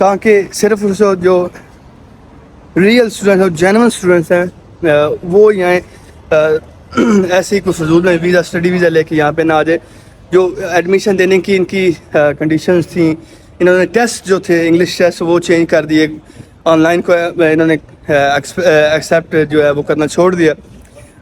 تاکہ صرف اس جو ریئل اسٹوڈنٹ اور جینون اسٹوڈنٹس ہیں وہ یہاں ایسے ہی کوئی فضول میں ویزا اسٹڈی ویزا لے کے یہاں پہ نہ آ جائے. جو ایڈمیشن دینے کی ان کی کنڈیشنز تھیں, انہوں نے ٹیسٹ جو تھے انگلش ٹیسٹ وہ چینج کر دیے, آن لائن کو انہوں نے ایکسیپٹ جو ہے وہ کرنا چھوڑ دیا.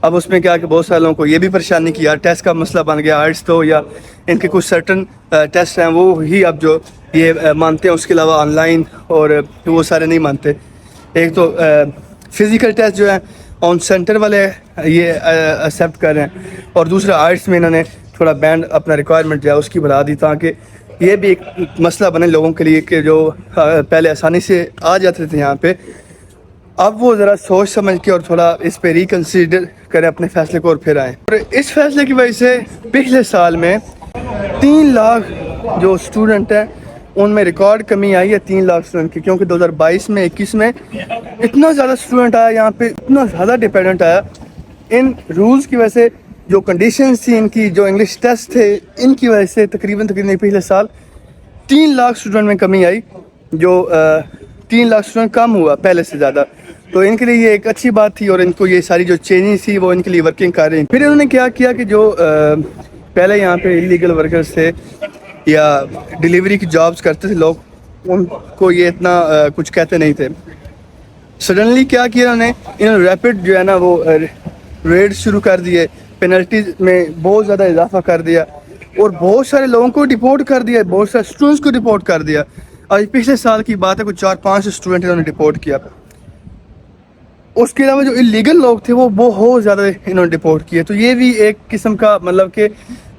اب اس میں کیا کہ بہت سارے لوگوں کو یہ بھی پریشانی کی یار ٹیسٹ کا مسئلہ بن گیا, آرٹس تو یا ان کے کچھ سرٹن ٹیسٹ ہیں وہ ہی اب جو یہ مانتے ہیں, اس کے علاوہ آن لائن اور وہ سارے نہیں مانتے. ایک تو فزیکل ٹیسٹ جو ہے آن سینٹر والے یہ ایکسیپٹ کر رہے ہیں, اور دوسرا آرٹس میں انہوں نے تھوڑا بینڈ اپنا ریکوائرمنٹ جو ہے اس کی بڑھا دی, تاکہ یہ بھی ایک مسئلہ بنے لوگوں کے لیے کہ جو پہلے آسانی سے آ جاتے تھے یہاں پہ, اب وہ ذرا سوچ سمجھ کے اور تھوڑا اس پہ ریکنسیڈر کریں اپنے فیصلے کو اور پھر آئیں. اور اس فیصلے کی وجہ سے پچھلے سال میں 3 لاکھ جو اسٹوڈنٹ ہیں ان میں ریکارڈ کمی آئی ہے, 3 لاکھ اسٹوڈنٹ کی, کیونکہ 2022 میں 21 میں اتنا زیادہ اسٹوڈنٹ آیا یہاں پہ, اتنا زیادہ ڈیپینڈنٹ آیا ان رولز کی وجہ سے. جو کنڈیشنز تھیں ان کی, جو انگلش ٹیسٹ تھے ان کی وجہ سے تقریباً پچھلے سال 3 لاکھ اسٹوڈنٹ میں کمی آئی, جو 3 لاکھ اسٹوڈنٹ کم ہوا پہلے سے زیادہ. تو ان کے لیے یہ ایک اچھی بات تھی, اور ان کو یہ ساری جو چینجز تھی وہ ان کے لیے ورکنگ کر رہی ہیں. پھر انہوں نے کیا کیا کہ جو پہلے یہاں پہ انلیگل ورکرز تھے یا ڈیلیوری کی جابز کرتے تھے لوگ, ان کو یہ اتنا کچھ کہتے نہیں تھے. سڈنلی کیا کیا انہوں نے ریپڈ جو ہے نا وہ ریڈ شروع کر دیے, پینلٹیز میں بہت زیادہ اضافہ کر دیا, اور بہت سارے لوگوں کو ڈپورٹ کر دیا, بہت سارے اسٹوڈنٹس کو ڈپورٹ کر دیا. آج پچھلے سال کی بات ہے, کچھ 4-5 اسٹوڈنٹ انہوں نے ڈپورٹ کیا. اس کے علاوہ جو انلیگل لوگ تھے وہ بہت زیادہ انہوں نے ڈپورٹ کیے. تو یہ بھی ایک قسم کا مطلب کہ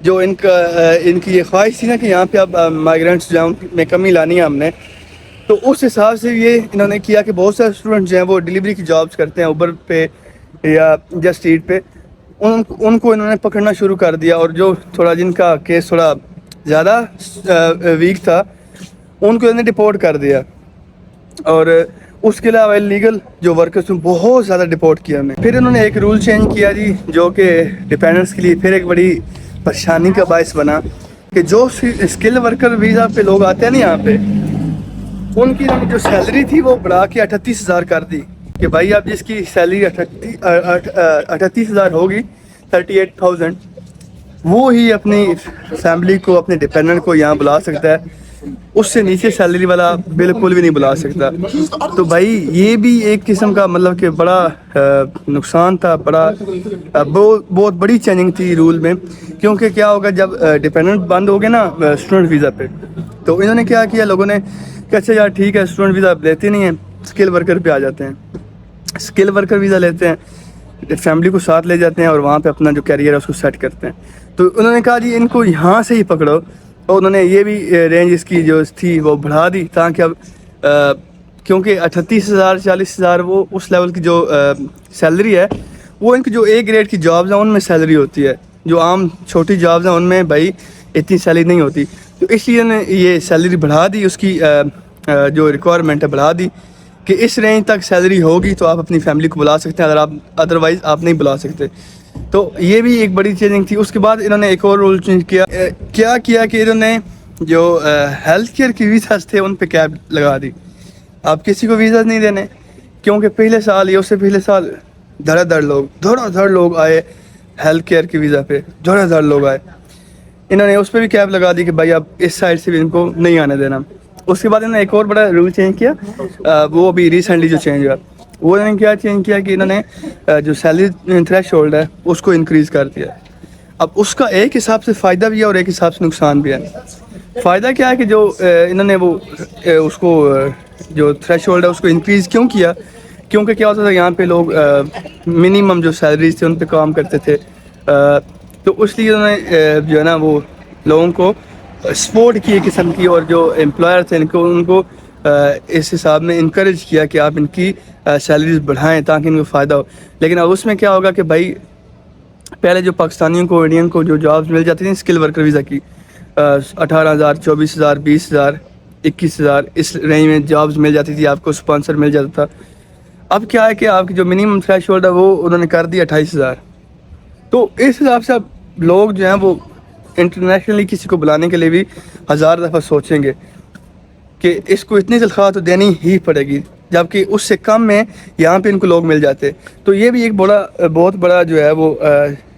جو ان کی یہ خواہش تھی نا کہ یہاں پہ اب مائیگرینٹس جو ہیں میں کمی لانی ہے ہم نے, تو اس حساب سے یہ انہوں نے کیا کہ بہت سارے اسٹوڈنٹ جو ہیں وہ ڈیلیوری کی جابس کرتے ہیں اوبر پہ یا جسٹ ایٹ پہ, ان کو انہوں نے پکڑنا شروع کر دیا. اور جو تھوڑا جن کا کیس تھوڑا زیادہ ویک تھا ان کو انہوں نے ڈپورٹ کر دیا. اور اس کے علاوہ لیگل جو ورکرز ہیں بہت زیادہ ڈپورٹ کیا ہمیں. پھر انہوں نے ایک رول چینج کیا جی, جو کہ ڈیپینڈنٹس کے لیے پھر ایک بڑی پریشانی کا باعث بنا, کہ جو اسکل ورکر ویزا پہ لوگ آتے ہیں نا یہاں پہ, ان کی جو سیلری تھی وہ بڑھا کے 38,000 کر دی. کہ بھائی اب جس کی سیلری 38,000 ہوگی, 38,000, وہ ہی اپنی فیملی کو, اپنے ڈیپینڈنٹ کو یہاں بلا سکتا ہے, اس سے نیچے سیلری والا بالکل بھی نہیں بلا سکتا. تو بھائی یہ بھی ایک قسم کا مطلب کہ بڑا نقصان تھا, بہت بڑی چینجنگ تھی رول میں. کیونکہ کیا ہوگا جب ڈیپینڈنٹ بند ہو گئے نا اسٹوڈنٹ ویزا پہ, تو انہوں نے کیا کیا لوگوں نے کہ اچھا یار ٹھیک ہے اسٹوڈنٹ ویزا لیتے نہیں ہیں, اسکل ورکر پہ آ جاتے ہیں, اسکل ورکر ویزا لیتے ہیں, فیملی کو ساتھ لے جاتے ہیں اور وہاں پہ اپنا جو کیریئر ہے اس کو سیٹ کرتے ہیں. تو انہوں نے کہا جی ان کو یہاں سے ہی پکڑو, اور انہوں نے یہ بھی رینج اس کی جو تھی وہ بڑھا دی, تاکہ اب کیونکہ 38,000 40,000 وہ اس لیول کی جو سیلری ہے وہ ان کی جو اے گریڈ کی جابز ہیں ان میں سیلری ہوتی ہے, جو عام چھوٹی جابز ہیں ان میں بھائی اتنی سیلری نہیں ہوتی. تو اس لیے انہوں نے یہ سیلری بڑھا دی, اس کی جو ریکوائرمنٹ ہے بڑھا دی کہ اس رینج تک سیلری ہوگی تو آپ اپنی فیملی کو بلا سکتے ہیں, اگر آپ ادروائز آپ نہیں بلا سکتے. تو یہ بھی ایک بڑی چینجنگ تھی. اس کے بعد انہوں نے ایک اور رول چینج کیا کہ انہوں نے جو ہیلتھ کیئر کی ویزاز تھے ان پہ کیپ لگا دی. آپ کسی کو ویزاز نہیں دینے, کیونکہ پچھلے سال یا اس سے پچھلے سال دھڑا دھڑ لوگ آئے ہیلتھ کیئر کی ویزا پہ, دھڑا دھڑ لوگ آئے. انہوں نے اس پہ بھی کیپ لگا دی کہ بھائی اب اس سائڈ سے بھی ان کو نہیں آنے دینا. اس کے بعد انہوں نے ایک اور بڑا رول چینج کیا, وہ ابھی ریسنٹلی جو چینج ہوا, وہ انہوں نے کیا چینج کیا کہ انہوں نے جو سیلری تھریش ہولڈ ہے اس کو انکریز کر دیا. اب اس کا ایک حساب سے فائدہ بھی ہے اور ایک حساب سے نقصان بھی ہے. فائدہ کیا ہے کہ جو انہوں نے وہ اس کو جو تھریش ہولڈ ہے اس کو انکریز کیوں کیا, کیونکہ کیا ہوتا تھا یہاں پہ لوگ منیمم جو سیلریز تھے ان پہ کام کرتے تھے, تو اس لیے انہوں نے جو ہے نا وہ لوگوں کو سپورٹ کی ایک قسم کی, اور جو امپلائر تھے ان کو اس حساب میں انکریج کیا کہ آپ ان کی سیلریز بڑھائیں تاکہ ان کو فائدہ ہو. لیکن اب اس میں کیا ہوگا کہ بھائی پہلے جو پاکستانیوں کو, انڈین کو جو جابز مل جاتی تھیں اسکل ورکر ویزا کی 18,000 24,000 20,000 21,000 اس رینج میں جابز مل جاتی تھی, آپ کو اسپانسر مل جاتا تھا. اب کیا ہے کہ آپ کی جو منیمم تھریش ہولڈ ہے وہ انہوں نے کر دی 28,000. تو اس حساب سے اب لوگ جو ہیں وہ انٹرنیشنلی کسی کو بلانے کے لیے بھی 1000 دفعہ سوچیں گے. کہ اس کو اتنی تنخواہ تو دینی ہی پڑے گی، جبکہ اس سے کم میں یہاں پہ ان کو لوگ مل جاتے. تو یہ بھی ایک بہت بڑا جو ہے وہ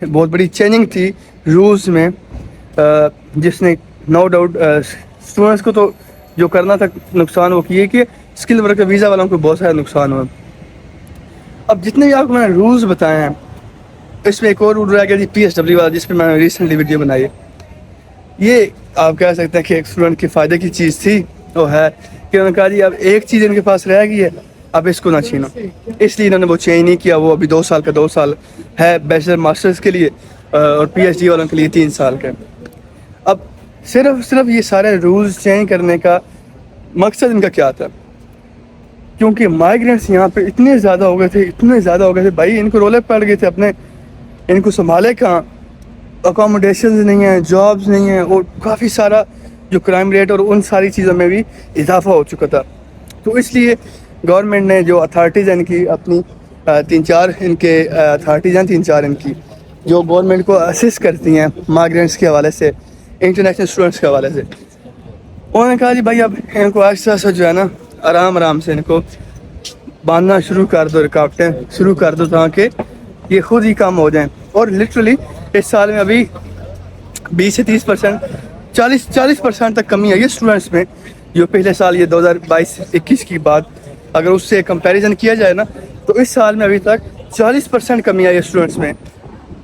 بہت بڑی چینجنگ تھی رولز میں، جس نے نو ڈاؤٹ اسٹوڈنٹس کو تو جو کرنا تھا نقصان وہ کیے کہ اسکل ورکر ویزا والوں کو بہت سارا نقصان ہوا. اب جتنے بھی آپ کو میں نے رولز بتائے ہیں، اس میں ایک اور رول رہ گیا جی PSW والا، جس پہ میں نے ریسنٹلی ویڈیو بنائی ہے. یہ آپ کہہ سکتے ہیں کہ ایک اسٹوڈنٹ کے فائدے کی چیز تھی، وہ ہے کہ انہوں نے کہا جی اب ایک چیز ان کے پاس رہ گئی ہے، اب اس کو نہ چھینو. اس لیے انہوں نے وہ چینج نہیں کیا. وہ ابھی 2 سال کا 2 سال ہے بیچلر ماسٹرز کے لیے، اور PhD والوں کے لیے 3 سال کا. اب صرف یہ سارے رولز چینج کرنے کا مقصد ان کا کیا تھا؟ کیونکہ مائیگرینٹس یہاں پہ اتنے زیادہ ہو گئے تھے بھائی، ان کو رولے پڑ گئے تھے اپنے، ان کو سنبھالے کہاں، اکاموڈیشنز نہیں ہیں، جابز نہیں ہیں، اور کافی سارا جو کرائم ریٹ اور ان ساری چیزوں میں بھی اضافہ ہو چکا تھا. تو اس لیے گورنمنٹ نے جو اتھارٹیز ہیں ان کی اپنی 3-4 ان کے اتھارٹیز ہیں 3-4 ان کی جو گورنمنٹ کو اسسٹ کرتی ہیں مائیگرینٹس کے حوالے سے، انٹرنیشنل اسٹوڈنٹس کے حوالے سے، انہوں نے کہا جی بھائی اب ان کو آہستہ جو ہے نا آرام سے ان کو باندھنا شروع کر دو، رکاوٹیں شروع کر دو تاکہ یہ خود ہی کم ہو جائیں. اور لٹرلی اس سال میں ابھی 20 سے 30%، 40% تک کمی آئی ہے اسٹوڈنٹس میں، جو پچھلے سال یہ 2022-21 کی بات اگر اس سے کمپیریزن کیا جائے نا، تو اس سال میں ابھی تک 40% کمی آئی ہے اسٹوڈنٹس میں.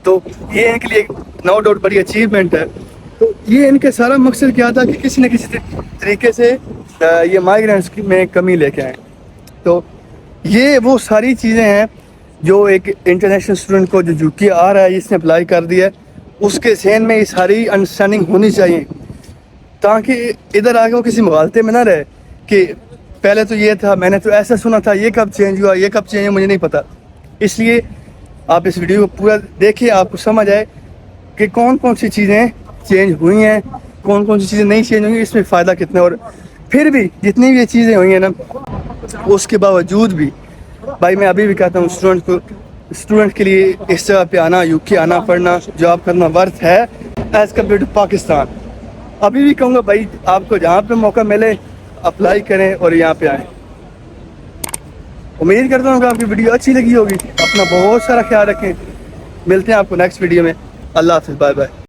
تو یہ ان کے لیے نو ڈاؤٹ بڑی اچیومنٹ ہے. تو یہ ان کا سارا مقصد کیا تھا کہ کسی نہ کسی طریقے سے یہ مائیگرینٹس میں کمی لے کے آئیں. تو یہ وہ ساری چیزیں ہیں جو ایک انٹرنیشنل اسٹوڈنٹ کو جو UK آ رہا ہے، اس نے اپلائی کر دیا ہے، اس کے ذہن میں یہ ساری انڈرسٹینڈنگ ہونی چاہیے، تاکہ ادھر آ کے وہ کسی مغالطے میں نہ رہے کہ پہلے تو یہ تھا، میں نے تو ایسا سنا تھا، یہ کب چینج ہوا، یہ کب چینج ہوا، مجھے نہیں پتہ. اس لیے آپ اس ویڈیو کو پورا دیکھیں، آپ کو سمجھ آئے کہ کون سی چیزیں چینج ہوئی ہیں، کون سی چیزیں نہیں چینج ہوئی ہیں، اس میں فائدہ کتنا. اور پھر بھی جتنی بھی یہ چیزیں ہوئی ہیں نا، اس کے باوجود بھی بھائی میں ابھی بھی کہتا ہوں اسٹوڈنٹ کے لیے اس جگہ پہ آنا، UK آنا، پڑھنا، جاب کرنا ورتھ ہے ایز کمپیئر ٹو پاکستان. ابھی بھی کہوں گا بھائی آپ کو جہاں پہ موقع ملے اپلائی کریں اور یہاں پہ آئیں. امید کرتا ہوں کہ آپ کی ویڈیو اچھی لگی ہوگی. اپنا بہت سارا خیال رکھیں، ملتے ہیں آپ کو نیکسٹ ویڈیو میں. اللہ حافظ، بائے بائے.